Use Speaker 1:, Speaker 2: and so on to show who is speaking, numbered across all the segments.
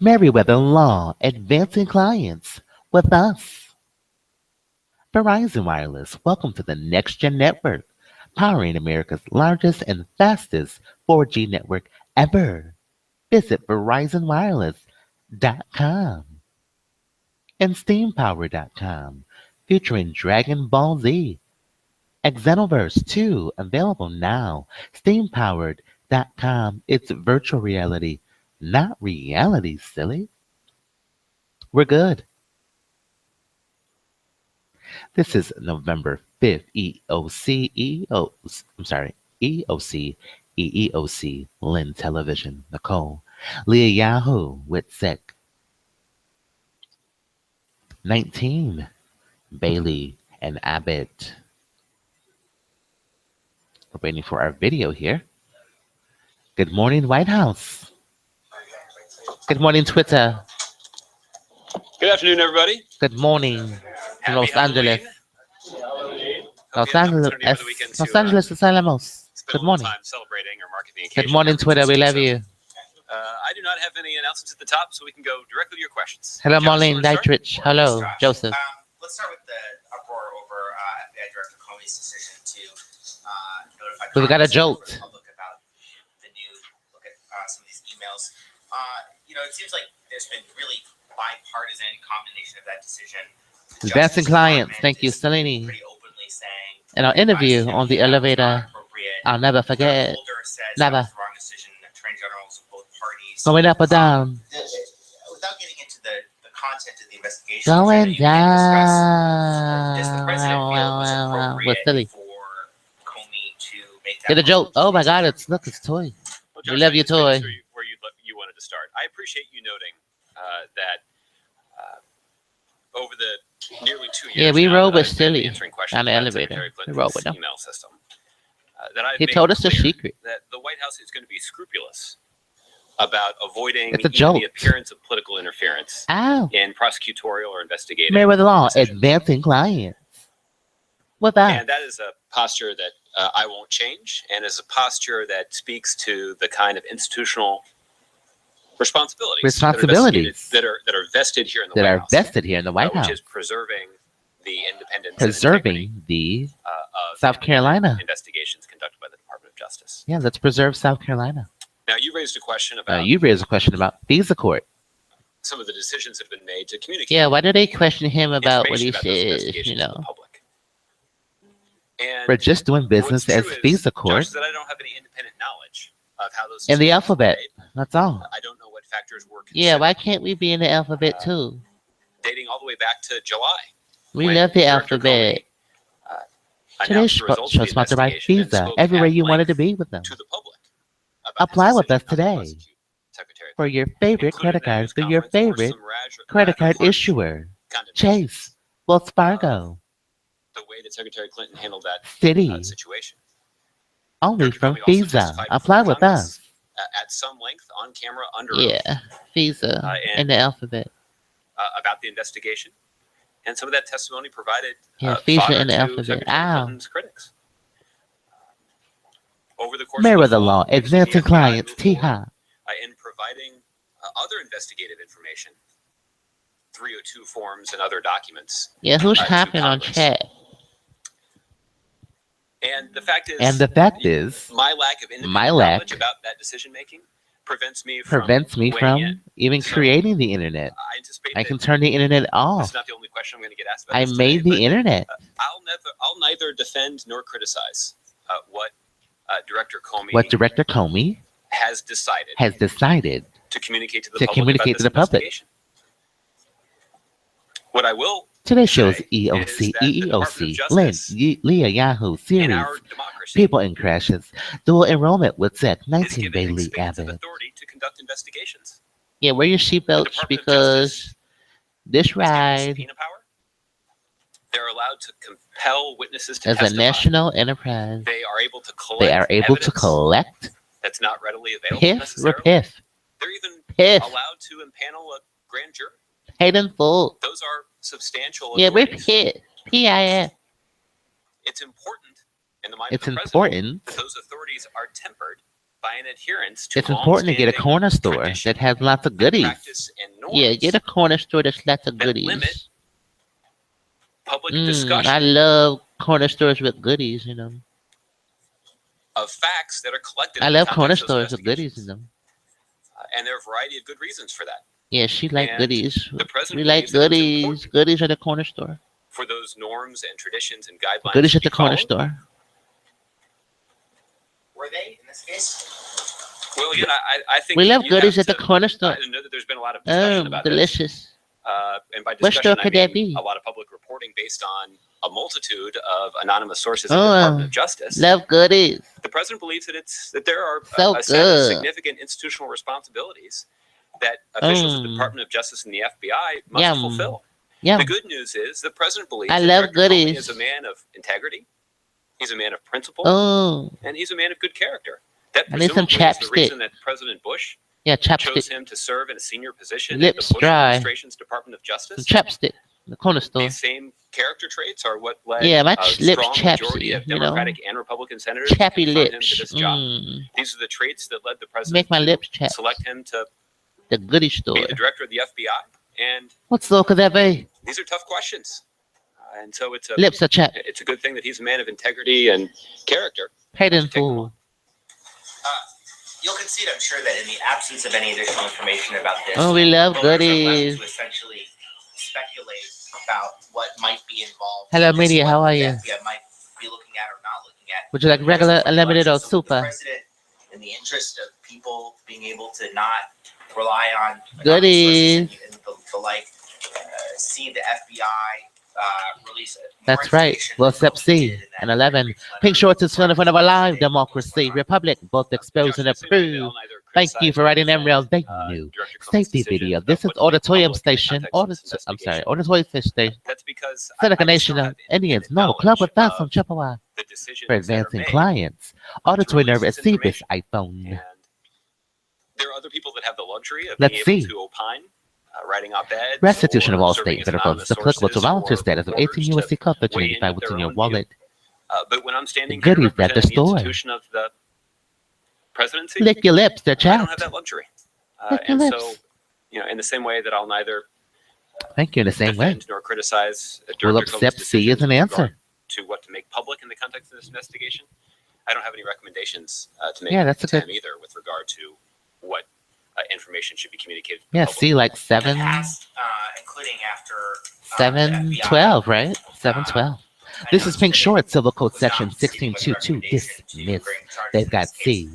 Speaker 1: Meriwether Law, advancing clients with us. Verizon Wireless, welcome to the Next Gen Network, powering America's largest and fastest 4G network ever. Visit VerizonWireless.com and SteamPower.com, featuring Dragon Ball Z. Xenoverse 2, available now. SteamPowered.com, it's virtual reality, not reality, silly. We're good. This is November 5th, EEOC, LIN Television, Nicole, LiaYAOOH, WitSec, 19, Bailey and Abbott. We're waiting for our video here. Good morning, White House. Good morning, Twitter.
Speaker 2: Good afternoon, everybody.
Speaker 1: Good morning, Los Angeles. Los Angeles, Los Alamos. Good morning. Good morning, Twitter. We love you.
Speaker 2: I do not have any announcements at the top, so we can go directly to your questions.
Speaker 1: Hello, Marlene Dietrich. Hello, Joseph.
Speaker 3: Let's start with the uproar over FBI Director Comey's decision to notify
Speaker 1: We've got a
Speaker 3: Congress
Speaker 1: jolt.
Speaker 3: and the public about the new look at some of these emails. It seems like there's been really bipartisan combination of that decision. The
Speaker 1: Advancing
Speaker 3: Justice
Speaker 1: clients.
Speaker 3: Department
Speaker 1: Thank you,
Speaker 3: is
Speaker 1: Selene.
Speaker 3: pretty openly saying
Speaker 1: In our interview on the elevator,
Speaker 3: appropriate.
Speaker 1: I'll never forget.
Speaker 3: Holder says
Speaker 1: Never.
Speaker 3: that was the wrong decision. Attorney generals of both parties.
Speaker 1: Going up or down?
Speaker 3: Without getting into the content of the investigation,
Speaker 1: Going
Speaker 3: does the
Speaker 1: down.
Speaker 3: president feel it was
Speaker 1: What's silly?
Speaker 3: appropriate for Comey to make that
Speaker 1: Get a joke.
Speaker 3: public
Speaker 1: Oh my God!
Speaker 3: statement?
Speaker 1: It's toy.
Speaker 2: Well,
Speaker 1: We love your
Speaker 2: just finish
Speaker 1: toy.
Speaker 2: Where you wanted to start. I appreciate you noting that over the nearly 2 years.
Speaker 1: Yeah, we
Speaker 2: now
Speaker 1: rode
Speaker 2: that
Speaker 1: with
Speaker 2: I've been
Speaker 1: Silly
Speaker 2: answering questions
Speaker 1: on the
Speaker 2: about
Speaker 1: elevator.
Speaker 2: Secretary
Speaker 1: We rode with
Speaker 2: Clinton's
Speaker 1: him.
Speaker 2: email system. That I've
Speaker 1: He
Speaker 2: made
Speaker 1: told us the
Speaker 2: clear
Speaker 1: secret.
Speaker 2: that the White House is going to be scrupulous about avoiding
Speaker 1: It's a
Speaker 2: even
Speaker 1: joke.
Speaker 2: the appearance of political interference
Speaker 1: Ow!
Speaker 2: in prosecutorial or investigative.
Speaker 1: Meriwether Law,
Speaker 2: decisions.
Speaker 1: advancing clients. With that.
Speaker 2: And that is a posture that I won't change, and is a posture that speaks to the kind of institutional responsibilities that are vested here in the
Speaker 1: that
Speaker 2: White
Speaker 1: are
Speaker 2: House,
Speaker 1: vested here in the White
Speaker 2: which
Speaker 1: House,
Speaker 2: is preserving the independence, and integrity
Speaker 1: preserving the
Speaker 2: of
Speaker 1: South Carolina.
Speaker 2: investigations conducted by the Department of Justice.
Speaker 1: Yeah, let's preserve South Carolina.
Speaker 2: Now, you raised a question about
Speaker 1: You raised a question about visa court.
Speaker 2: some of the decisions that have been made to communicate.
Speaker 1: Yeah, why do they question him about what he
Speaker 2: information about those
Speaker 1: says?
Speaker 2: investigations to the public. And
Speaker 1: We're just doing business
Speaker 2: what's
Speaker 1: as
Speaker 2: true is,
Speaker 1: visa
Speaker 2: Josh,
Speaker 1: court
Speaker 2: is that I don't have any independent knowledge of how those
Speaker 1: in the
Speaker 2: decisions were
Speaker 1: alphabet.
Speaker 2: made.
Speaker 1: That's all.
Speaker 2: I don't know what factors were considered.
Speaker 1: Yeah, why can't we be in the alphabet too?
Speaker 2: Dating all the way back to July.
Speaker 1: We
Speaker 2: when
Speaker 1: love the
Speaker 2: Director
Speaker 1: alphabet.
Speaker 2: Comey,
Speaker 1: Today's
Speaker 2: announced the results
Speaker 1: show
Speaker 2: of the
Speaker 1: sponsored by
Speaker 2: investigation and
Speaker 1: Visa.
Speaker 2: spoke
Speaker 1: Everywhere
Speaker 2: at
Speaker 1: you wanted to
Speaker 2: length
Speaker 1: be with them.
Speaker 2: to the public about
Speaker 1: Apply
Speaker 2: his
Speaker 1: with us
Speaker 2: decision not to
Speaker 1: today
Speaker 2: prosecute Secretary
Speaker 1: for your favorite
Speaker 2: Included
Speaker 1: credit
Speaker 2: in that
Speaker 1: card
Speaker 2: news
Speaker 1: through your
Speaker 2: conference were
Speaker 1: favorite
Speaker 2: some
Speaker 1: credit
Speaker 2: rather
Speaker 1: card
Speaker 2: harsh
Speaker 1: issuer.
Speaker 2: condemnations.
Speaker 1: Chase, Wells Fargo,
Speaker 2: The way that Secretary Clinton handled that
Speaker 1: Citi,
Speaker 2: situation.
Speaker 1: only
Speaker 2: Director
Speaker 1: from
Speaker 2: Comey also
Speaker 1: Visa.
Speaker 2: testified before
Speaker 1: Apply with
Speaker 2: Congress,
Speaker 1: us.
Speaker 2: At some length on camera under
Speaker 1: Yeah,
Speaker 2: oath,
Speaker 1: Visa in
Speaker 2: and
Speaker 1: the alphabet.
Speaker 2: About the investigation, and some of that testimony provided
Speaker 1: Yeah, Visa
Speaker 2: fodder
Speaker 1: in the
Speaker 2: to
Speaker 1: alphabet.
Speaker 2: Secretary
Speaker 1: Ow.
Speaker 2: Clinton's critics. Over the course
Speaker 1: Meriwether
Speaker 2: of the
Speaker 1: Law,
Speaker 2: fall, we've seen
Speaker 1: advancing
Speaker 2: the FBI
Speaker 1: clients,
Speaker 2: move forward,
Speaker 1: T-Hop.
Speaker 2: in providing other investigative information, 302 forms and other documents.
Speaker 1: Yeah, who's
Speaker 2: to
Speaker 1: hopping on
Speaker 2: Congress.
Speaker 1: chat?
Speaker 2: And the fact is,
Speaker 1: my
Speaker 2: my lack of
Speaker 1: lack
Speaker 2: independent knowledge about that decision making prevents me from weighing in.
Speaker 1: even
Speaker 2: So,
Speaker 1: creating the internet.
Speaker 2: I anticipate
Speaker 1: I
Speaker 2: that
Speaker 1: can turn the internet
Speaker 2: this
Speaker 1: off.
Speaker 2: is not the only question I'm going to get asked about.
Speaker 1: I
Speaker 2: this
Speaker 1: made
Speaker 2: today,
Speaker 1: the internet.
Speaker 2: but I'll neither defend nor criticize what Director Comey
Speaker 1: What Director Comey
Speaker 2: has decided
Speaker 1: has decided
Speaker 2: to communicate to the
Speaker 1: to
Speaker 2: public
Speaker 1: communicate
Speaker 2: about
Speaker 1: to
Speaker 2: this
Speaker 1: the public.
Speaker 2: investigation. What I will
Speaker 1: Today's show's
Speaker 2: say
Speaker 1: EOC,
Speaker 2: is that the Department of
Speaker 1: EEOC, LIN,
Speaker 2: Justice
Speaker 1: LiaYAOOH
Speaker 2: in
Speaker 1: series,
Speaker 2: our democracy
Speaker 1: PeopleINC crashes, DualEnrollment, WitSec,
Speaker 2: is
Speaker 1: 19
Speaker 2: given expansive
Speaker 1: Bailey&Abbott.
Speaker 2: authority to conduct investigations.
Speaker 1: Yeah, wear your
Speaker 2: The
Speaker 1: seatbelts
Speaker 2: Department of
Speaker 1: because
Speaker 2: Justice
Speaker 1: this
Speaker 2: is given
Speaker 1: ride
Speaker 2: subpoena power. They're allowed to compel witnesses to
Speaker 1: is a
Speaker 2: testify.
Speaker 1: national enterprise.
Speaker 2: They are able to collect
Speaker 1: They are able to
Speaker 2: evidence
Speaker 1: collect
Speaker 2: that's not readily available
Speaker 1: piff
Speaker 2: necessarily.
Speaker 1: repiff,
Speaker 2: They're even
Speaker 1: piff,
Speaker 2: allowed to impanel a grand jury.
Speaker 1: paid in full.
Speaker 2: Those are substantial
Speaker 1: Yeah, we're
Speaker 2: authorities.
Speaker 1: piff, PIF.
Speaker 2: It's important in the mind
Speaker 1: It's
Speaker 2: of the president
Speaker 1: important
Speaker 2: that those authorities are tempered by an adherence to
Speaker 1: It's important to get a corner store that has lots of goodies.
Speaker 2: practice and norms
Speaker 1: Yeah, get a corner store that's lots of
Speaker 2: that limit
Speaker 1: goodies.
Speaker 2: public
Speaker 1: I
Speaker 2: discussion
Speaker 1: love corner stores with goodies, you know.
Speaker 2: of facts that are collected.
Speaker 1: I
Speaker 2: in the
Speaker 1: love corner
Speaker 2: context of
Speaker 1: stores with goodies in
Speaker 2: investigations.
Speaker 1: them.
Speaker 2: And there are a variety of good reasons for that.
Speaker 1: Yeah, she like
Speaker 2: And
Speaker 1: goodies.
Speaker 2: the president
Speaker 1: We like
Speaker 2: believes that it's
Speaker 1: goodies.
Speaker 2: important
Speaker 1: Goodies at the corner store.
Speaker 2: for those norms and traditions and guidelines
Speaker 1: Goodies
Speaker 2: to
Speaker 1: at
Speaker 2: be
Speaker 1: the corner
Speaker 2: followed.
Speaker 1: store.
Speaker 3: Were they in this case?
Speaker 2: Well, again, I think
Speaker 1: We love
Speaker 2: you
Speaker 1: goodies
Speaker 2: have
Speaker 1: at the
Speaker 2: to-
Speaker 1: corner store.
Speaker 2: I know that there's been a lot of discussion about
Speaker 1: Delicious.
Speaker 2: this. And by
Speaker 1: What
Speaker 2: discussion,
Speaker 1: store
Speaker 2: I
Speaker 1: could
Speaker 2: mean
Speaker 1: that be?
Speaker 2: a lot of public reporting based on a multitude of anonymous sources in the
Speaker 1: Oh,
Speaker 2: Department of Justice.
Speaker 1: Love goodies.
Speaker 2: The president believes that there are
Speaker 1: So
Speaker 2: a set of
Speaker 1: good.
Speaker 2: significant institutional responsibilities that officials of the Department of Justice and the FBI must
Speaker 1: Yum.
Speaker 2: fulfill.
Speaker 1: Yeah.
Speaker 2: The good news is the president believes
Speaker 1: I
Speaker 2: that
Speaker 1: love
Speaker 2: Director Comey
Speaker 1: goodies.
Speaker 2: is a man of integrity, he's a man of principle,
Speaker 1: Oh,
Speaker 2: and he's a man of good character. That
Speaker 1: I need some
Speaker 2: presumably is the
Speaker 1: chapstick.
Speaker 2: reason that President Bush
Speaker 1: yeah,
Speaker 2: chose
Speaker 1: chapstick.
Speaker 2: him to serve in a senior position
Speaker 1: Lips
Speaker 2: in the Bush
Speaker 1: dry.
Speaker 2: administration's Department of
Speaker 1: Some
Speaker 2: Justice.
Speaker 1: chapstick. The corner store.
Speaker 2: These same character traits are what led
Speaker 1: Yeah, my
Speaker 2: a
Speaker 1: lips
Speaker 2: strong
Speaker 1: chappy,
Speaker 2: majority of
Speaker 1: you know.
Speaker 2: Democratic and Republican senators
Speaker 1: Chappy
Speaker 2: to confront him
Speaker 1: lips.
Speaker 2: to this job. These are the traits that led the president
Speaker 1: Make my
Speaker 2: to
Speaker 1: lips chapped.
Speaker 2: select him to
Speaker 1: The goodie store.
Speaker 2: be the director of the FBI. And
Speaker 1: What store could that be?
Speaker 2: these are tough questions. And so it's a
Speaker 1: Lips are chapped.
Speaker 2: it's a good thing that he's a man of integrity and character.
Speaker 1: Paid in
Speaker 2: Take them
Speaker 1: full.
Speaker 3: You'll concede, I'm sure, that in the absence of any additional information about this,
Speaker 1: Oh, we love
Speaker 3: voters are left
Speaker 1: goodies.
Speaker 3: to essentially speculate about what might be involved.
Speaker 1: Hello,
Speaker 3: in this,
Speaker 1: media,
Speaker 3: what
Speaker 1: how are
Speaker 3: the
Speaker 1: you?
Speaker 3: FBI might be looking at or not looking at.
Speaker 1: Would you like regular, unlimited, or
Speaker 3: So the
Speaker 1: super?
Speaker 3: president, in the interest of people being able to not rely on anonymous
Speaker 1: Goodies.
Speaker 3: sources and the like, see the FBI release it.
Speaker 1: That's right. Well, step C and 11. Pink Shorts is in front of a live democracy, republic, both expose and approve. Thank you for writing Emerald. Thank you. Safety video. This is Auditorium Station. Auditorium Station.
Speaker 2: That's because
Speaker 1: Seneca Nation of Indians. No, club with us on Chippewa.
Speaker 2: the decisions
Speaker 1: For
Speaker 2: that are
Speaker 1: advancing
Speaker 2: made.
Speaker 1: clients. Auditory nerve at see this
Speaker 2: And
Speaker 1: iPhone.
Speaker 2: there are other people that have the luxury of
Speaker 1: Let's
Speaker 2: being able
Speaker 1: see.
Speaker 2: to opine, writing op-eds,
Speaker 1: Restitution of
Speaker 2: or
Speaker 1: all
Speaker 2: serving
Speaker 1: state
Speaker 2: as
Speaker 1: federal funds
Speaker 2: anonymous
Speaker 1: applicable to
Speaker 2: sources,
Speaker 1: volunteer
Speaker 2: or
Speaker 1: status of
Speaker 2: reporters
Speaker 1: 18 USC Code
Speaker 2: weigh in
Speaker 1: 1385
Speaker 2: with
Speaker 1: within
Speaker 2: their
Speaker 1: your
Speaker 2: own
Speaker 1: wallet.
Speaker 2: But when I'm standing
Speaker 1: The
Speaker 2: here
Speaker 1: goodies at the
Speaker 2: representing the
Speaker 1: store.
Speaker 2: institution of the presidency,
Speaker 1: Lick your lips, they're
Speaker 2: I don't have
Speaker 1: chapped.
Speaker 2: that luxury.
Speaker 1: Lick your
Speaker 2: And
Speaker 1: lips.
Speaker 2: so, in the same way that I'll neither
Speaker 1: Thank you in the same way.
Speaker 2: defend nor criticize
Speaker 1: We'll
Speaker 2: Director
Speaker 1: accept
Speaker 2: Comey's
Speaker 1: C as
Speaker 2: decisions
Speaker 1: an
Speaker 2: with
Speaker 1: answer.
Speaker 2: regard to what to make public in the context of this investigation, I don't have any recommendations to make
Speaker 1: Yeah, that's a
Speaker 2: to
Speaker 1: good.
Speaker 2: him either with regard to what information should be communicated to the
Speaker 1: Yeah,
Speaker 2: public.
Speaker 1: C like
Speaker 3: In the
Speaker 1: 7,
Speaker 3: past, including after
Speaker 1: 712, right? 712. This is Pink Shorts, Civil Code Section 1622. Dismiss. They've got C.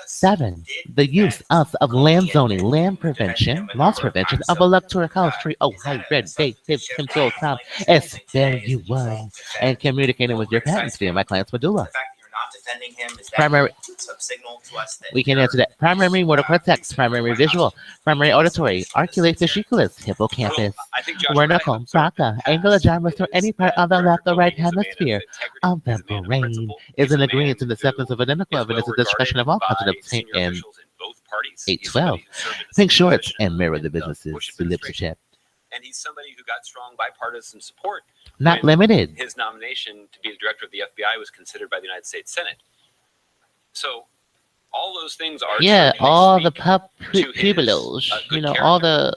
Speaker 1: 7. The use of land zoning, land prevention, loss prevention of electoral history, high red bait, control time, SW1, and communicating with your patents via my client's medulla.
Speaker 3: The fact that you're not defending him is that
Speaker 1: Primary-
Speaker 3: some signal to us that
Speaker 1: We can answer that. Primary motor cortex, primary visual, primary auditory, arcuate fasciculus, hippocampus,
Speaker 2: I think Josh
Speaker 1: vertical,
Speaker 2: Wright
Speaker 1: braca, angular gyros, or any part of the left or right hemisphere of the brain is an agreement in the acceptance of identical evidence of discussion of all positive and 812. Pink Shorts and mirror the businesses, the lips are chapped.
Speaker 2: And he's somebody who got strong bipartisan support.
Speaker 1: Not
Speaker 2: when
Speaker 1: limited.
Speaker 2: His nomination to be the director of the FBI was considered by the United States Senate. So all those things are
Speaker 1: Yeah,
Speaker 2: true. They
Speaker 1: all the
Speaker 2: speak to his,
Speaker 1: pupilos,
Speaker 2: good
Speaker 1: all the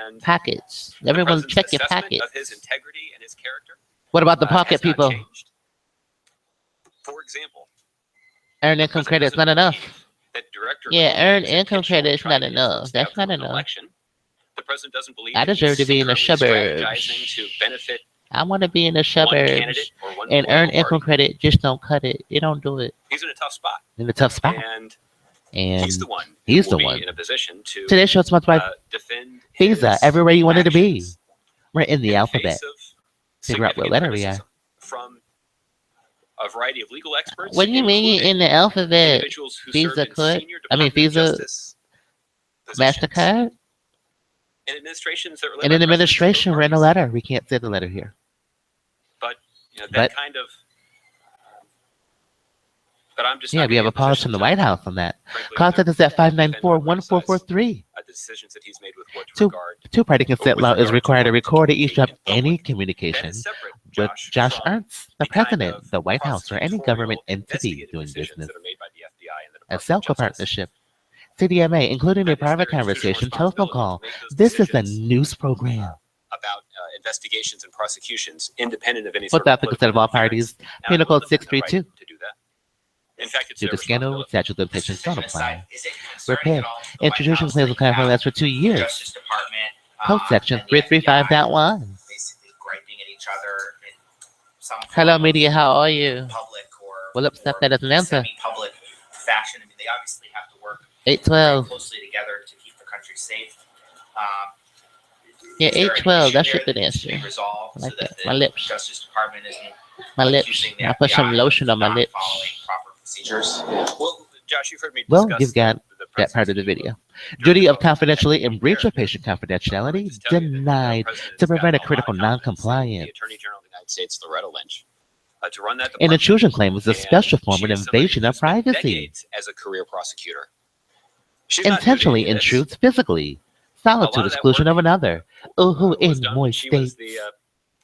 Speaker 2: and
Speaker 1: packets.
Speaker 2: the
Speaker 1: Everyone
Speaker 2: president's
Speaker 1: check your
Speaker 2: assessment
Speaker 1: packets.
Speaker 2: of his integrity and his character.
Speaker 1: What about the
Speaker 2: has
Speaker 1: pocket
Speaker 2: not
Speaker 1: people?
Speaker 2: changed. For example,
Speaker 1: Earned income
Speaker 2: the president
Speaker 1: credit's not
Speaker 2: doesn't
Speaker 1: enough.
Speaker 2: believe that Director
Speaker 1: Yeah,
Speaker 2: Comey
Speaker 1: earned
Speaker 2: is
Speaker 1: income
Speaker 2: intentionally
Speaker 1: credit's
Speaker 2: trying
Speaker 1: not
Speaker 2: to
Speaker 1: enough.
Speaker 2: influence
Speaker 1: That's
Speaker 2: the
Speaker 1: not
Speaker 2: outcome of an
Speaker 1: enough.
Speaker 2: election. The president doesn't believe
Speaker 1: I
Speaker 2: that he's
Speaker 1: deserve to be in the
Speaker 2: secretly
Speaker 1: suburbs.
Speaker 2: strategizing to benefit
Speaker 1: I want to be in the
Speaker 2: one
Speaker 1: suburbs
Speaker 2: candidate or one
Speaker 1: and earn
Speaker 2: political
Speaker 1: income
Speaker 2: party.
Speaker 1: credit. Just don't cut it. You don't do it.
Speaker 2: He's in a tough spot,
Speaker 1: In a tough spot.
Speaker 2: and
Speaker 1: And
Speaker 2: he's the one.
Speaker 1: he's
Speaker 2: who will
Speaker 1: the
Speaker 2: be
Speaker 1: one.
Speaker 2: in a position to
Speaker 1: Today's show sponsored by
Speaker 2: defend
Speaker 1: Visa.
Speaker 2: his
Speaker 1: Everywhere you wanted to be.
Speaker 2: actions
Speaker 1: We're in the
Speaker 2: in
Speaker 1: alphabet.
Speaker 2: face of
Speaker 1: Figure out what
Speaker 2: significant
Speaker 1: letter we are.
Speaker 2: criticism from a variety of legal experts.
Speaker 1: What do you mean
Speaker 2: including
Speaker 1: in the alphabet?
Speaker 2: individuals who
Speaker 1: Visa
Speaker 2: served in
Speaker 1: could?
Speaker 2: senior
Speaker 1: I mean,
Speaker 2: Department of
Speaker 1: Visa,
Speaker 2: Justice positions
Speaker 1: MasterCard?
Speaker 2: in administrations that were led
Speaker 1: And
Speaker 2: by
Speaker 1: in
Speaker 2: presidents of
Speaker 1: administration,
Speaker 2: both
Speaker 1: we're in a
Speaker 2: parties.
Speaker 1: letter. We can't say the letter here.
Speaker 2: But that
Speaker 1: But-
Speaker 2: kind of. But I'm just.
Speaker 1: Yeah,
Speaker 2: not
Speaker 1: we have
Speaker 2: in
Speaker 1: a policy
Speaker 2: position
Speaker 1: from the
Speaker 2: to,
Speaker 1: White House on that.
Speaker 2: frankly,
Speaker 1: Contact us at 594-1443.
Speaker 2: the decisions that he's made with what
Speaker 1: Two-
Speaker 2: regard.
Speaker 1: Two-party consent
Speaker 2: with
Speaker 1: law is
Speaker 2: regard to
Speaker 1: required to
Speaker 2: what
Speaker 1: record or
Speaker 2: is
Speaker 1: eavesdrop
Speaker 2: public.
Speaker 1: any
Speaker 2: That
Speaker 1: communication
Speaker 2: is separate,
Speaker 1: with Josh
Speaker 2: from
Speaker 1: Ernst, the
Speaker 2: the kind
Speaker 1: president,
Speaker 2: of
Speaker 1: the White House, or any
Speaker 2: prosecutorial
Speaker 1: government entity
Speaker 2: investigative
Speaker 1: doing
Speaker 2: decisions
Speaker 1: business.
Speaker 2: that are made by the FBI and the
Speaker 1: a Selco partnership. CDMA, including a private conversation telephone call. This is a news program.
Speaker 2: About investigations and prosecutions, independent of any
Speaker 1: without the consent of all parties. Penal Code 632.
Speaker 2: To do that. In fact, it's
Speaker 1: Due
Speaker 2: their
Speaker 1: to scandal,
Speaker 2: responsibility.
Speaker 1: statute of limitations don't apply.
Speaker 3: Is it concerning
Speaker 1: Repair.
Speaker 3: at all to the White
Speaker 1: Introduction
Speaker 3: House
Speaker 1: claims will
Speaker 3: that you
Speaker 1: claim
Speaker 3: have
Speaker 1: last for 2
Speaker 3: the
Speaker 1: years.
Speaker 3: Justice Department,
Speaker 1: Code section
Speaker 3: and the
Speaker 1: 335.1.
Speaker 3: basically griping at each other in some
Speaker 1: Hello,
Speaker 3: form of
Speaker 1: media. How are you?
Speaker 3: public or
Speaker 1: Well, upset that doesn't answer.
Speaker 3: semi-public fashion. I mean, they obviously have to work
Speaker 1: 812.
Speaker 3: very closely together to keep the country safe.
Speaker 1: Yeah,
Speaker 3: Is there an
Speaker 1: 812. That
Speaker 3: issue
Speaker 1: shit
Speaker 3: there
Speaker 1: didn't
Speaker 3: that needs to be
Speaker 1: answer.
Speaker 3: resolved
Speaker 1: I like
Speaker 3: so that
Speaker 1: that.
Speaker 3: the
Speaker 1: My lips.
Speaker 3: Justice Department isn't
Speaker 1: My lips.
Speaker 3: accusing the
Speaker 1: I put some
Speaker 3: FBI
Speaker 1: lotion on my
Speaker 3: not
Speaker 1: lips.
Speaker 3: following proper procedures?
Speaker 2: Well, Josh, you've heard me
Speaker 1: Well,
Speaker 2: discuss
Speaker 1: you've got that part of the video. Duty of confidentiality and breach of patient confidentiality denied to prevent a critical non-compliance.
Speaker 2: The Attorney General of the United States, Loretta Lynch, to run that
Speaker 1: An
Speaker 2: department.
Speaker 1: intrusion claim is a special form of
Speaker 2: And she is somebody
Speaker 1: invasion
Speaker 2: who
Speaker 1: of
Speaker 2: spent
Speaker 1: privacy.
Speaker 2: decades as a career prosecutor. She's not new to
Speaker 1: Intentionally
Speaker 2: any of this.
Speaker 1: intrudes physically. Solitude
Speaker 2: that
Speaker 1: exclusion
Speaker 2: work,
Speaker 1: of another. Ooh, in
Speaker 2: was done when
Speaker 1: moist
Speaker 2: she was
Speaker 1: states.
Speaker 2: the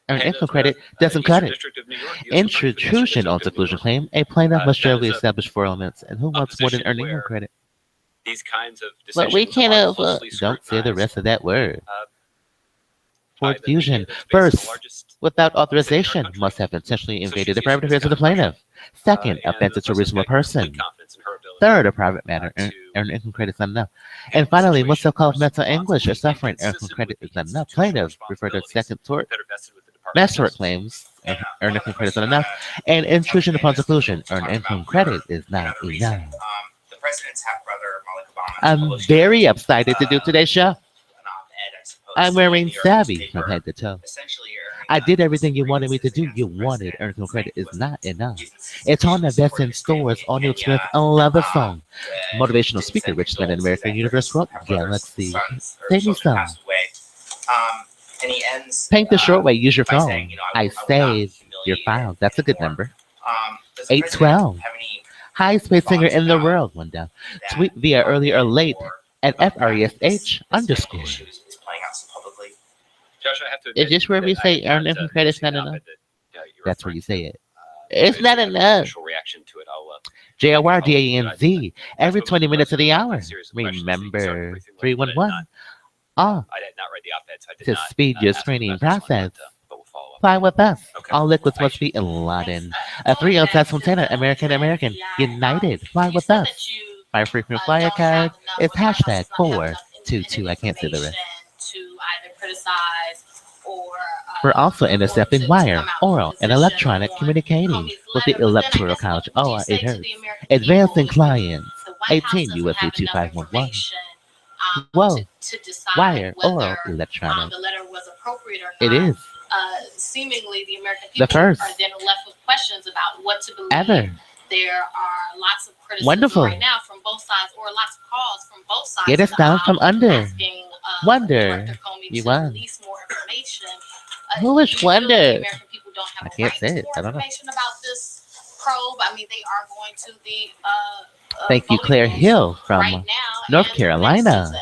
Speaker 1: Earn
Speaker 2: head
Speaker 1: income
Speaker 2: of
Speaker 1: credit
Speaker 2: the
Speaker 1: doesn't
Speaker 2: Eastern
Speaker 1: cut it.
Speaker 2: District of New York, the U.S. Attorney for the Eastern
Speaker 1: Intrusion on
Speaker 2: District of New
Speaker 1: seclusion
Speaker 2: York.
Speaker 1: claim, a plaintiff must
Speaker 2: that
Speaker 1: generally
Speaker 2: is a
Speaker 1: establish 4 elements, and who wants more than
Speaker 2: position
Speaker 1: earning income
Speaker 2: where
Speaker 1: credit?
Speaker 2: These kinds of
Speaker 1: But we
Speaker 2: decisions
Speaker 1: can't
Speaker 2: are closely
Speaker 1: don't say the
Speaker 2: scrutinized
Speaker 1: rest of that word.
Speaker 2: by
Speaker 1: For
Speaker 2: the media
Speaker 1: fusion,
Speaker 2: that's based on the
Speaker 1: first,
Speaker 2: largest
Speaker 1: without
Speaker 2: city in our
Speaker 1: authorization,
Speaker 2: country.
Speaker 1: must have intentionally
Speaker 2: So
Speaker 1: invaded
Speaker 2: she's
Speaker 1: the private
Speaker 2: using
Speaker 1: affairs of the
Speaker 2: this kind of
Speaker 1: plaintiff. Second,
Speaker 2: and
Speaker 1: offenses to a
Speaker 2: the
Speaker 1: reasonable
Speaker 2: president's got
Speaker 1: person.
Speaker 2: complete confidence in her ability
Speaker 1: Third, a private matter,
Speaker 2: to
Speaker 1: earn income credit is not enough.
Speaker 2: handle
Speaker 1: And finally,
Speaker 2: the
Speaker 1: what's
Speaker 2: situation
Speaker 1: so-called mental
Speaker 2: responsibly
Speaker 1: anguish or
Speaker 2: and
Speaker 1: suffering, earn income
Speaker 2: consistent
Speaker 1: credit
Speaker 2: with
Speaker 1: is
Speaker 2: the
Speaker 1: not enough.
Speaker 2: institutional
Speaker 1: Plaintiff refer to
Speaker 2: responsibilities
Speaker 1: second tort.
Speaker 2: that are vested with the Department of
Speaker 1: Mass tort
Speaker 2: Justice.
Speaker 1: claims,
Speaker 3: And,
Speaker 1: earn
Speaker 3: one
Speaker 1: income
Speaker 3: other
Speaker 1: credit is
Speaker 3: question
Speaker 1: not enough. And intrusion upon seclusion, earn
Speaker 3: talked
Speaker 1: income
Speaker 3: about
Speaker 1: credit
Speaker 3: for
Speaker 1: is not
Speaker 3: another reason.
Speaker 1: enough.
Speaker 3: The president's half-brother, Malik Obama,
Speaker 1: I'm
Speaker 3: published
Speaker 1: very excited to do today's show.
Speaker 3: an op-ed, I suppose,
Speaker 1: I'm
Speaker 3: in the
Speaker 1: wearing
Speaker 3: New York
Speaker 1: savvy
Speaker 3: newspaper,
Speaker 1: from head to toe.
Speaker 3: essentially airing,
Speaker 1: I did everything you wanted me to
Speaker 3: grievances
Speaker 1: do. You
Speaker 3: against the
Speaker 1: wanted
Speaker 3: president,
Speaker 1: earn income
Speaker 3: saying
Speaker 1: credit
Speaker 3: he
Speaker 1: is
Speaker 3: wasn't
Speaker 1: not enough.
Speaker 3: using the
Speaker 1: It's on the
Speaker 3: situation to
Speaker 1: best in
Speaker 3: support his
Speaker 1: stores.
Speaker 3: family
Speaker 1: All
Speaker 3: in
Speaker 1: Neil Smith
Speaker 3: Kenya.
Speaker 1: love the song. Motivational
Speaker 3: Didn't
Speaker 1: speaker,
Speaker 3: send
Speaker 1: Rich Man in
Speaker 3: results.
Speaker 1: American
Speaker 3: His
Speaker 1: Universe
Speaker 3: actors,
Speaker 1: quote,
Speaker 3: half-brothers,
Speaker 1: Galaxy.
Speaker 3: sons, or
Speaker 1: Sing me
Speaker 3: children
Speaker 1: some.
Speaker 3: passed away. And he ends
Speaker 1: Paint the short way. Use your
Speaker 3: by
Speaker 1: phone.
Speaker 3: saying,
Speaker 1: I
Speaker 3: will not
Speaker 1: saved your
Speaker 3: humiliate
Speaker 1: files. That's a good
Speaker 3: anymore.
Speaker 1: number.
Speaker 3: Does the
Speaker 1: 812.
Speaker 3: president have any
Speaker 1: Highest paid singer
Speaker 3: thoughts
Speaker 1: in the
Speaker 3: about
Speaker 1: world. One down.
Speaker 3: that
Speaker 1: Tweet via early or late
Speaker 3: or
Speaker 1: at
Speaker 3: about the fact that
Speaker 1: FRESH
Speaker 3: this
Speaker 1: underscore.
Speaker 3: issue is playing out so publicly?
Speaker 2: Josh, I have to
Speaker 1: Is
Speaker 2: admit
Speaker 1: this where
Speaker 2: that
Speaker 1: we
Speaker 2: I
Speaker 1: say
Speaker 2: have
Speaker 1: earn
Speaker 2: not,
Speaker 1: income credit's
Speaker 2: seen
Speaker 1: not
Speaker 2: the
Speaker 1: enough?
Speaker 2: op-ed that, you're
Speaker 1: That's where
Speaker 2: referring
Speaker 1: you
Speaker 2: to.
Speaker 1: say it.
Speaker 2: So
Speaker 1: It's
Speaker 2: I
Speaker 1: not
Speaker 2: have an
Speaker 1: enough.
Speaker 2: Initial reaction to it. I'll
Speaker 1: JOR,
Speaker 2: I'll-
Speaker 1: DANZ, every
Speaker 2: I spoke
Speaker 1: 20
Speaker 2: to the
Speaker 1: minutes of the
Speaker 2: president about
Speaker 1: hour.
Speaker 2: a series of questions. He started
Speaker 1: Remember,
Speaker 2: briefing with me, but I
Speaker 1: 311. Ah,
Speaker 2: had not read the op-ed, so I did
Speaker 1: to
Speaker 2: not
Speaker 1: speed your
Speaker 2: ask him
Speaker 1: screening
Speaker 2: about this one,
Speaker 1: process.
Speaker 2: but we'll follow up.
Speaker 1: Fly with us.
Speaker 2: Okay.
Speaker 1: All liquids must be enlightened. A 3 Test Montana, American, United. Fly with us. My frequent flyer card is hashtag 422. I can't say the rest.
Speaker 4: To either criticize or
Speaker 1: We're also intercepting wire, oral, and electronic communicating with the Electoral College. Oh, it hurts. Advancing clients. 18 USC 2511. Whoa.
Speaker 4: to decide
Speaker 1: Wire,
Speaker 4: whether
Speaker 1: oral, electronic.
Speaker 4: the letter was appropriate or not.
Speaker 1: It is.
Speaker 4: Seemingly, the American
Speaker 1: The
Speaker 4: people
Speaker 1: first.
Speaker 4: are then left with questions about what to believe.
Speaker 1: Ever.
Speaker 4: There are lots of criticism
Speaker 1: Wonderful.
Speaker 4: right now from both sides, or lots of calls from both sides.
Speaker 1: Get us down from under.
Speaker 4: Asking,
Speaker 1: Wonder.
Speaker 4: Director Comey
Speaker 1: You
Speaker 4: to
Speaker 1: won.
Speaker 4: release more information.
Speaker 1: Who is
Speaker 4: do you feel
Speaker 1: Wonder?
Speaker 4: the American people don't have
Speaker 1: I
Speaker 4: a
Speaker 1: can't
Speaker 4: right
Speaker 1: say
Speaker 4: to
Speaker 1: it.
Speaker 4: more
Speaker 1: I don't know.
Speaker 4: information about this probe. I mean, they are going to the
Speaker 1: Thank you,
Speaker 4: voting
Speaker 1: Claire
Speaker 4: booths
Speaker 1: Hill from
Speaker 4: right now,
Speaker 1: North
Speaker 4: and
Speaker 1: Carolina.
Speaker 4: next Tuesday.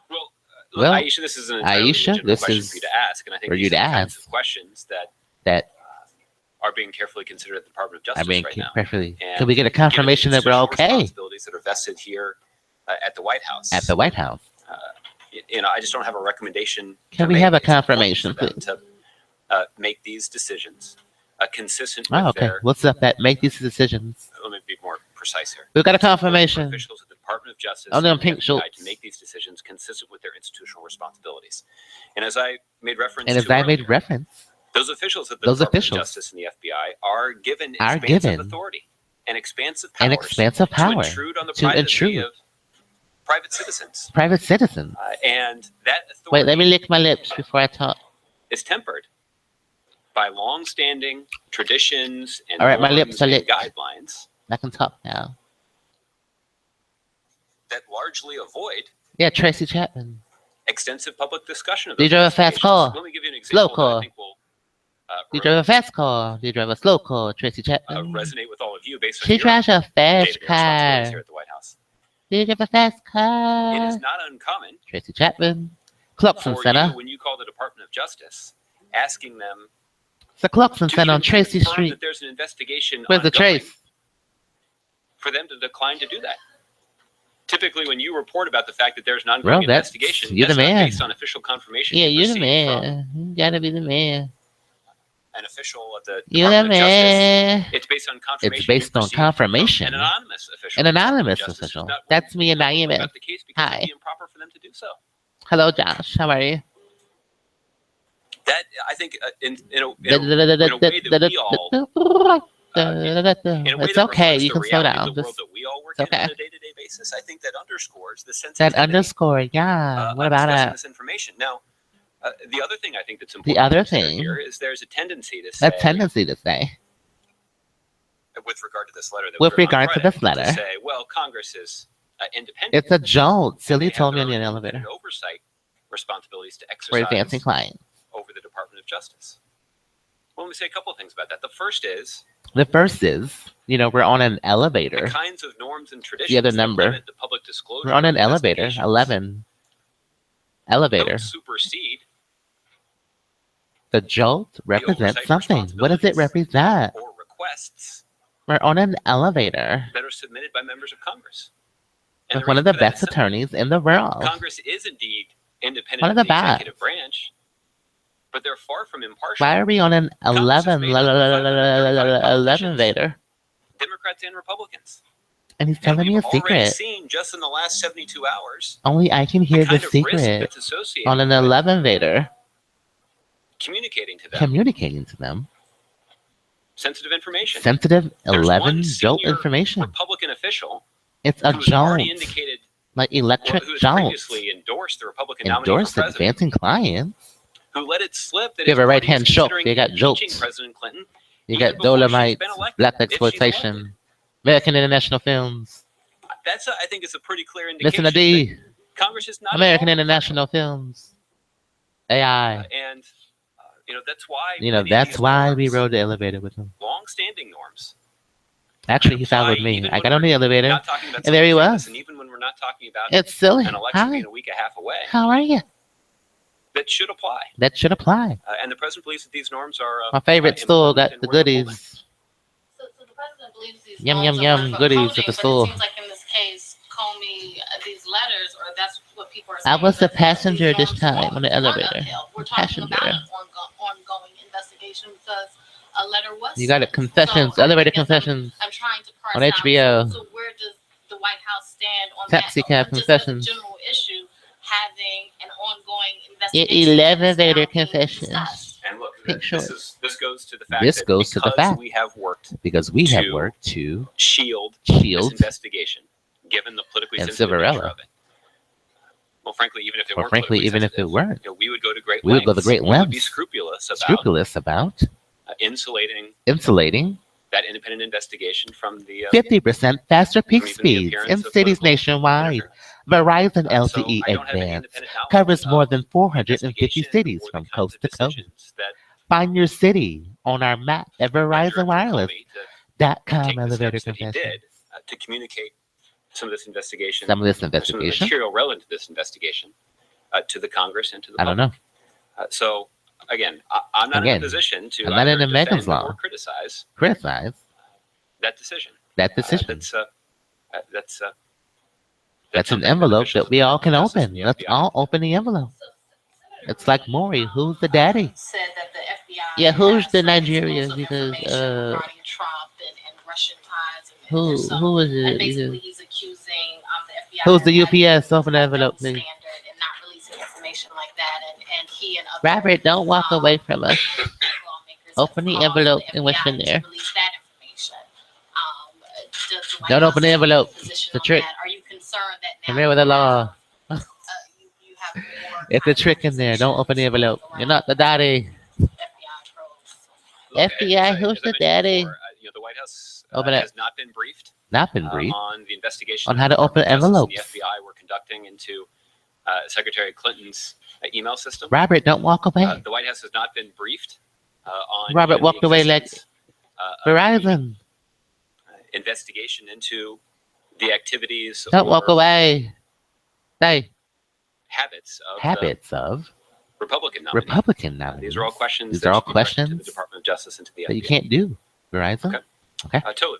Speaker 2: Well,
Speaker 1: Well,
Speaker 2: Aisha, this is an entirely
Speaker 1: Aisha,
Speaker 2: legitimate
Speaker 1: this
Speaker 2: question
Speaker 1: is
Speaker 2: for you to ask, and I think
Speaker 1: for
Speaker 2: these
Speaker 1: you
Speaker 2: are
Speaker 1: to
Speaker 2: the kinds
Speaker 1: ask.
Speaker 2: of questions that
Speaker 1: That
Speaker 2: are being carefully considered at the Department of
Speaker 1: I
Speaker 2: Justice
Speaker 1: mean,
Speaker 2: right now.
Speaker 1: perfectly.
Speaker 2: And
Speaker 1: Can we get a confirmation that
Speaker 2: given the
Speaker 1: we're
Speaker 2: institutional
Speaker 1: okay
Speaker 2: responsibilities that are vested here at the White House.
Speaker 1: at the White House?
Speaker 2: I just don't have a recommendation.
Speaker 1: Can
Speaker 2: to
Speaker 1: we
Speaker 2: make.
Speaker 1: have a
Speaker 2: It's important
Speaker 1: confirmation,
Speaker 2: for them
Speaker 1: please?
Speaker 2: To make these decisions consistent with
Speaker 1: Oh, okay.
Speaker 2: their.
Speaker 1: What's up? That make these decisions.
Speaker 2: Let me be more precise here.
Speaker 1: We've got a
Speaker 2: It's important for
Speaker 1: confirmation.
Speaker 2: officials at the Department of Justice
Speaker 1: Oh, no,
Speaker 2: and the
Speaker 1: pink
Speaker 2: FBI
Speaker 1: shorts.
Speaker 2: to make these decisions consistent with their institutional responsibilities. And as I made reference
Speaker 1: And as
Speaker 2: to
Speaker 1: I made
Speaker 2: earlier,
Speaker 1: reference,
Speaker 2: those officials at the
Speaker 1: those
Speaker 2: Department
Speaker 1: officials
Speaker 2: of Justice and the FBI are given
Speaker 1: are
Speaker 2: expansive
Speaker 1: given
Speaker 2: authority and expansive
Speaker 1: an
Speaker 2: powers
Speaker 1: expansive power
Speaker 2: to intrude on the
Speaker 1: to
Speaker 2: privacy
Speaker 1: intrude
Speaker 2: of private citizens.
Speaker 1: private citizens.
Speaker 2: And that authority
Speaker 1: Wait, let me lick my lips before I talk.
Speaker 2: is tempered by long-standing traditions and
Speaker 1: All right, my
Speaker 2: norms
Speaker 1: lips are
Speaker 2: and
Speaker 1: licked.
Speaker 2: guidelines
Speaker 1: I can talk now.
Speaker 2: that largely avoid
Speaker 1: Yeah, Tracy Chapman.
Speaker 2: extensive public discussion of
Speaker 1: Do you
Speaker 2: those
Speaker 1: drive a fast
Speaker 2: investigations.
Speaker 1: car?
Speaker 2: Let me give you an
Speaker 1: Slow
Speaker 2: example that I
Speaker 1: car?
Speaker 2: think will
Speaker 1: Do you drive a fast car? Do you drive a slow car, Tracy Chapman?
Speaker 2: resonate with all of you based on
Speaker 1: She
Speaker 2: your
Speaker 1: drives a fast
Speaker 2: day-to-day responsibilities
Speaker 1: car.
Speaker 2: here at the White House.
Speaker 1: Do you drive a fast
Speaker 2: It
Speaker 1: car?
Speaker 2: is not uncommon
Speaker 1: Tracy Chapman. Clarkson
Speaker 2: for
Speaker 1: Center.
Speaker 2: you, when you call the Department of Justice, asking them
Speaker 1: It's the Clarkson
Speaker 2: to
Speaker 1: Center on
Speaker 2: even
Speaker 1: Tracy
Speaker 2: confirm
Speaker 1: Street.
Speaker 2: that there's an investigation
Speaker 1: Where's the
Speaker 2: ongoing
Speaker 1: Trace?
Speaker 2: for them to decline to do that. Typically, when you report about the fact that there's an ongoing investigation,
Speaker 1: you're
Speaker 2: that's
Speaker 1: the
Speaker 2: not
Speaker 1: man.
Speaker 2: based on official confirmation.
Speaker 1: Yeah, you're the man. You gotta be the man.
Speaker 2: An official of the
Speaker 1: You're the
Speaker 2: Department of
Speaker 1: man.
Speaker 2: Justice. It's based on confirmation.
Speaker 1: It's based on confirmation.
Speaker 2: An anonymous official.
Speaker 1: An anonymous official. That's me and Naeem.
Speaker 2: About the case because it'd be improper for them to do so.
Speaker 1: Hello, Josh. How are you?
Speaker 2: That I think in a way that we all.
Speaker 1: It's okay. You can slow down.
Speaker 2: The world that we all work in on a day-to-day basis. I think that underscores the sense
Speaker 1: that underscore. Yeah. What about it?
Speaker 2: This information now. The other thing I think that's important.
Speaker 1: The other thing
Speaker 2: here is there's a tendency to say. With regard to this letter.
Speaker 1: To
Speaker 2: say, well, Congress is independent.
Speaker 1: It's a jolt. Silly told me in the elevator.
Speaker 2: Oversight responsibilities to exercise.
Speaker 1: We're advancing clients.
Speaker 2: Over the Department of Justice. Well, let me say a couple of things about that. The first is, we're on an elevator. The kinds of norms and traditions.
Speaker 1: The other number.
Speaker 2: The public disclosure.
Speaker 1: We're on an elevator. 11. Elevator.
Speaker 2: Don't supersede.
Speaker 1: The jolt represents something. What does it represent?
Speaker 2: Or requests.
Speaker 1: We're on an elevator.
Speaker 2: That are submitted by members of Congress.
Speaker 1: With one of the best attorneys in the world.
Speaker 2: Congress is indeed independent
Speaker 1: one of the
Speaker 2: executive branch. But they're far from impartial.
Speaker 1: Why are we on an elevator?
Speaker 2: Democrats and Republicans.
Speaker 1: And he's telling me a secret.
Speaker 2: Already seen just in the last 72 hours.
Speaker 1: Only I can hear the secret on an elevator.
Speaker 2: Communicating
Speaker 1: to them.
Speaker 2: Sensitive information.
Speaker 1: Sensitive 11 jolt information.
Speaker 2: Republican official.
Speaker 1: It's a jolt. Like electric jolt.
Speaker 2: Previously endorsed the Republican nominee
Speaker 1: endorsed
Speaker 2: for president.
Speaker 1: Advancing clients.
Speaker 2: Who let it slip that
Speaker 1: you have a right hand jolt. You got jolts.
Speaker 2: President Clinton.
Speaker 1: You got Dolomite, black exploitation, American International Films.
Speaker 2: That's I think it's a pretty clear indication.
Speaker 1: Listen to D.
Speaker 2: Congress is not
Speaker 1: American International Films. AI.
Speaker 2: And that's why.
Speaker 1: That's why we rode the elevator with him.
Speaker 2: Long-standing norms.
Speaker 1: Actually, he sat with me. I got on the elevator, and there he was.
Speaker 2: And even when we're not talking about
Speaker 1: it's silly.
Speaker 2: An election being a week and a half away.
Speaker 1: How are you?
Speaker 2: That should apply. And the president believes that these norms are.
Speaker 1: My favorite store got the goodies.
Speaker 4: So the president believes these
Speaker 1: yum goodies at the store.
Speaker 4: It seems like in this case, Comey, these letters, or that's what people are
Speaker 1: I
Speaker 4: saying.
Speaker 1: was the passenger this time on the elevator.
Speaker 4: We're talking about an ongoing investigation because a letter was.
Speaker 1: You got it. Confessions, elevator confessions.
Speaker 4: I'm trying to parse
Speaker 1: on HBO.
Speaker 4: Out. So where does the White House stand on
Speaker 1: Taxi
Speaker 4: that?
Speaker 1: cab confessions.
Speaker 4: Just as a general issue. Having an ongoing investigation.
Speaker 1: 11 elevator confessions.
Speaker 2: And look, this goes to the fact because we have worked to shield this investigation, given the politically sensitive nature of it. Well, frankly, even if it weren't, we would go to great lengths. We would be scrupulous about insulating that independent investigation from the
Speaker 1: 50% faster peak speeds in cities nationwide. Verizon LTE Advanced covers more than 450 cities from coast to coast. Find your city on our map at VerizonWireless.com elevator confession.
Speaker 2: To communicate some of this investigation,
Speaker 1: some of the
Speaker 2: material relevant to this investigation, to the Congress and to the
Speaker 1: public. I don't know.
Speaker 2: So again, I'm not in a position to
Speaker 1: defend
Speaker 2: or criticize that decision.
Speaker 1: That's an envelope that we all can open. Let's all open the envelope. It's like Maury. Who's the daddy?
Speaker 4: Said that the FBI
Speaker 1: yeah, who's the Nigerian? Because
Speaker 4: Trump and Russian ties.
Speaker 1: Who is it?
Speaker 4: Basically, he's accusing the FBI.
Speaker 1: Who's the UPS? Open the envelope, please.
Speaker 4: And not releasing information like that, and he and other.
Speaker 1: Robert, don't walk away from us. Open the envelope and what's in there. Don't open the envelope. It's a trick.
Speaker 4: Are you concerned that
Speaker 1: come here with the law. It's a trick in there. Don't open the envelope. You're not the daddy. FBI, who's the daddy?
Speaker 2: The White House
Speaker 1: has
Speaker 2: not been briefed.
Speaker 1: On
Speaker 2: the investigation
Speaker 1: on how to open envelopes.
Speaker 2: The FBI were conducting into Secretary Clinton's email system.
Speaker 1: Robert, don't walk away.
Speaker 2: The White House has not been briefed on.
Speaker 1: Robert walked away like Verizon.
Speaker 2: Investigation into the activities.
Speaker 1: Don't walk away. Hey.
Speaker 2: Habits
Speaker 1: of
Speaker 2: Republican nominees.
Speaker 1: These
Speaker 2: are all questions.
Speaker 1: These are all questions
Speaker 2: to the Department of Justice and to the FBI.
Speaker 1: That you can't do, Verizon.
Speaker 2: Okay. Totally.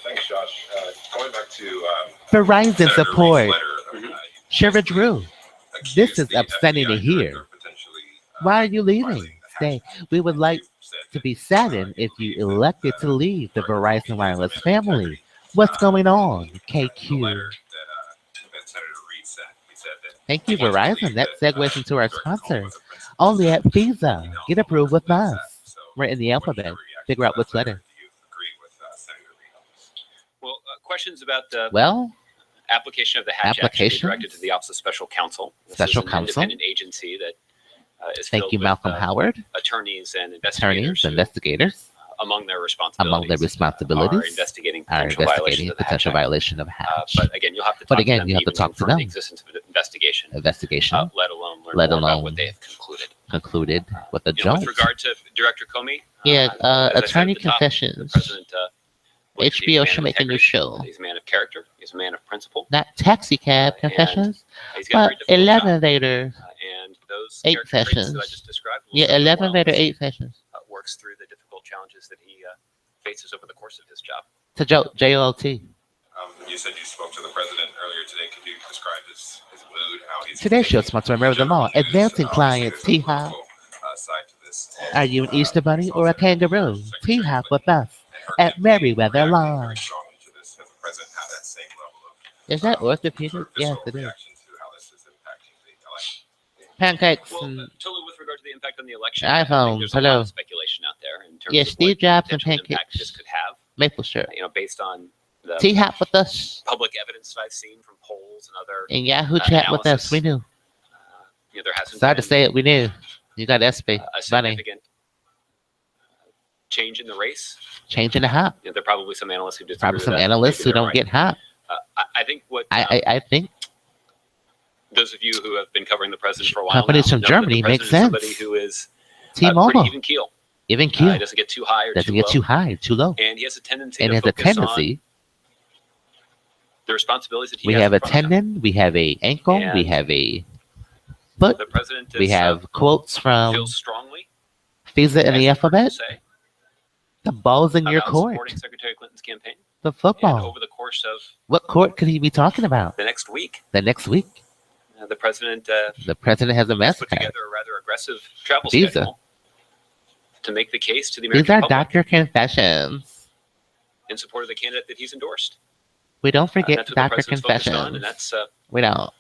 Speaker 2: Thanks, Josh. Going back to
Speaker 1: Verizon support. Sheriff Drew. This is upsetting to hear. Why are you leaving? Stay. We would like to be saddened if you elected to leave the Verizon Wireless family. What's going on? KQ. Thank you, Verizon. That segues into our sponsor. Only at Visa. Get approved with us. We're in the alphabet. Figure out which letter.
Speaker 2: Well, questions about the application of the Hatch Act should be directed to the Office of Special Counsel. This is an independent agency that is filled with
Speaker 1: Malcolm Howard.
Speaker 2: Attorneys and investigators. Among their responsibilities, are investigating potential violation of Hatch. But again, you'll have to talk to them. The existence of an investigation. Let alone learn more about what they have concluded.
Speaker 1: With the judge.
Speaker 2: With regard to Director Comey.
Speaker 1: Attorney confessions.
Speaker 2: The President,
Speaker 1: HBO should make a new show.
Speaker 2: He's a man of character. He's a man of principle.
Speaker 1: Not taxi cab confessions, but elevator.
Speaker 2: And those
Speaker 1: 8 sessions.
Speaker 2: That I just described.
Speaker 1: Elevator 8 sessions.
Speaker 2: Works through the difficult challenges that he faces over the course of his job.
Speaker 1: To JOLT.
Speaker 2: You said you spoke to the president earlier today. Could you describe his mood? How he's
Speaker 1: today's show sponsored by Remember the Law. Advancing clients. T-Hop. Are you an Easter bunny or a kangaroo? T-Hop with us at Merriweather Law. Is that orthopedic? Yes, it is. Pancakes.
Speaker 2: Well, totally with regard to the impact on the election.
Speaker 1: iPhones.
Speaker 2: There's
Speaker 1: Hello.
Speaker 2: A lot of speculation out there in terms of
Speaker 1: Steve Jobs and
Speaker 2: pancakes
Speaker 1: pancakes.
Speaker 2: This could have.
Speaker 1: Maple syrup.
Speaker 2: Based on the
Speaker 1: T-Hop with us.
Speaker 2: Public evidence that I've seen from polls and other.
Speaker 1: And Yahoo chat with us. We knew.
Speaker 2: There hasn't
Speaker 1: Sorry to say it. We knew. You got SB.
Speaker 2: A significant change in the race.
Speaker 1: Change in the hop.
Speaker 2: There are probably some analysts who disagree.
Speaker 1: Probably some analysts who don't get hop.
Speaker 2: I think what
Speaker 1: I think.
Speaker 2: Those of you who have been covering the president for a while
Speaker 1: companies
Speaker 2: now,
Speaker 1: from Germany make sense.
Speaker 2: Somebody who is
Speaker 1: T-Mobile.
Speaker 2: Even keel.
Speaker 1: He
Speaker 2: doesn't get too high or
Speaker 1: too high, too low.
Speaker 2: And he has a tendency to focus on the responsibilities that he has.
Speaker 1: We have a tendon, we have a ankle, we have a foot.
Speaker 2: The president
Speaker 1: we have quotes from
Speaker 2: feels strongly
Speaker 1: Visa in the alphabet. The ball's in your court.
Speaker 2: Supporting Secretary Clinton's campaign.
Speaker 1: The football.
Speaker 2: And over the course of
Speaker 1: what court could he be talking about?
Speaker 2: The next week.
Speaker 1: The president has a message.
Speaker 2: Put together a rather aggressive travel schedule to make the case to the American
Speaker 1: public.
Speaker 2: These are
Speaker 1: doctor confessions
Speaker 2: in support of the candidate that he's endorsed.
Speaker 1: We don't forget doctor confessions.
Speaker 2: And that's
Speaker 1: we don't.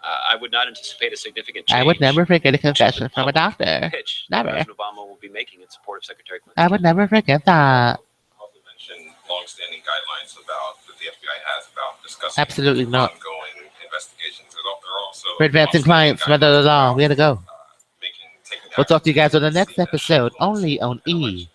Speaker 2: I would not anticipate a significant change.
Speaker 1: I would never forget a confession from a doctor.
Speaker 2: Pitch
Speaker 1: never.
Speaker 2: President Obama will be making in support of Secretary Clinton.
Speaker 1: I would never forget that.
Speaker 2: Also mentioned long-standing guidelines about that the FBI has about discussing
Speaker 1: absolutely not
Speaker 2: ongoing investigations. They're also
Speaker 1: for advancing clients. We had to go. We'll talk to you guys on the next episode, only on EOC.